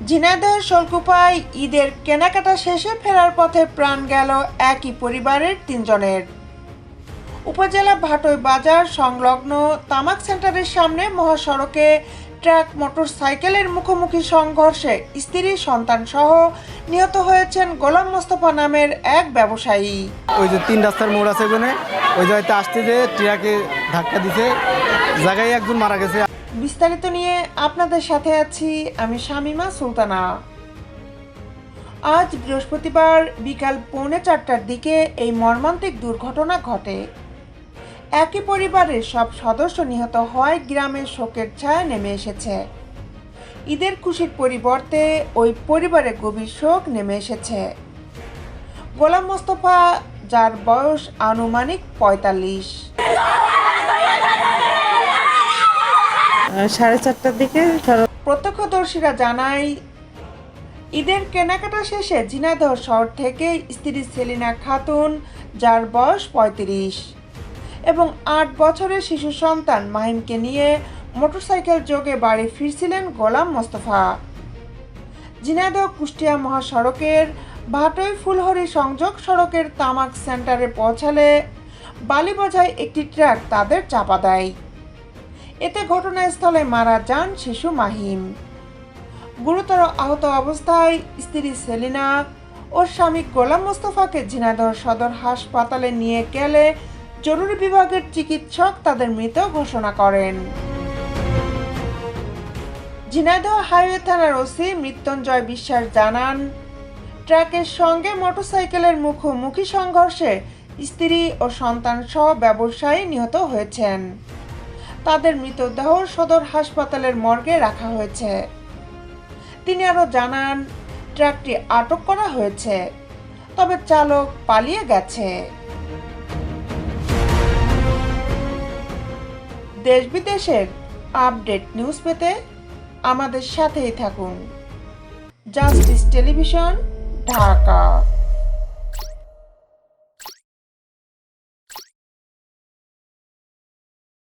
ঝিনাইদহের শোলকুপায় ঈদের কেনাকাটা শেষে ফেরার পথে প্রাণ গেল একই পরিবারের 3 জনের। উপজেলা ভাটই বাজার সংলগ্ন তামাক সেন্টারের সামনে মহাসড়কে ট্রাক মোটরসাইকেলের মুখোমুখি সংঘর্ষে স্ত্রী সন্তান সহ নিহত হয়েছেন গোলাম মোস্তফা নামের এক ব্যবসায়ী। ওই যে 3 রাস্তার মোড় আছে ওখানে, ওই জায়গাতে আসতে যে ট্রাকে ধাক্কা দিতে জায়গায় একজন মারা গেছে। বিস্তারিত নিয়ে আপনাদের সাথে আছি আমি শামিমা সুলতানা। আজ বৃহস্পতিবার বিকাল 3:45টার দিকে এই মর্মান্তিক দুর্ঘটনা ঘটে। একই পরিবারের সব সদস্য নিহত হওয়ায় গ্রামে শোকের ছায়া নেমে এসেছে। ঈদের খুশির পরিবর্তে ওই পরিবারে গভীর শোক নেমে এসেছে। গোলাম মোস্তফা, যার বয়স আনুমানিক 45, 4:30টার দিকে প্রত্যক্ষদর্শীরা জানায়, ঈদের কেনাকাটা শেষে ঝিনাইদহ শহর থেকে স্ত্রী সেলিনা খাতুন, যার বয়স 35, এবং 8 বছরের শিশু সন্তান মাহিমকে নিয়ে মোটরসাইকেল যোগে বাড়ি ফিরছিলেন গোলাম মোস্তফা। ঝিনাইদহ কুষ্টিয়া মহাসড়কের ভাটই ফুলহরি সংযোগ সড়কের তামাক সেন্টারে পৌঁছালে বালি বোঝাই একটি ট্রাক তাদের চাপা দেয়। এতে ঘটনাস্থলে মারা যান শিশু মাহিম। গুরুতর আহত অবস্থায় স্ত্রী সেলিনা ও স্বামী গোলাম মোস্তফাকে ঝিনাইদহ সদর হাসপাতালে নিয়ে গেলে জরুরি বিভাগের চিকিৎসক তাদের মৃত ঘোষণা করেন। ঝিনাইদহ হাইওয়ে থানার ওসি মৃত্যুঞ্জয় বিশ্বাস জানান, ট্রাকের সঙ্গে মোটরসাইকেলের মুখোমুখি সংঘর্ষে স্ত্রী ও সন্তান সহ ব্যবসায়ী নিহত হয়েছেন। তাদের মৃতদেহ সদর হাসপাতালের মর্গে রাখা হয়েছে। তিনি আরও জানান, ট্রাকটি আটক করা হয়েছে, তবে চালক পালিয়ে গেছে। দেশ বিদেশের আপডেট নিউজ পেতে আমাদের সাথেই থাকুন। Justice television, Dhaka.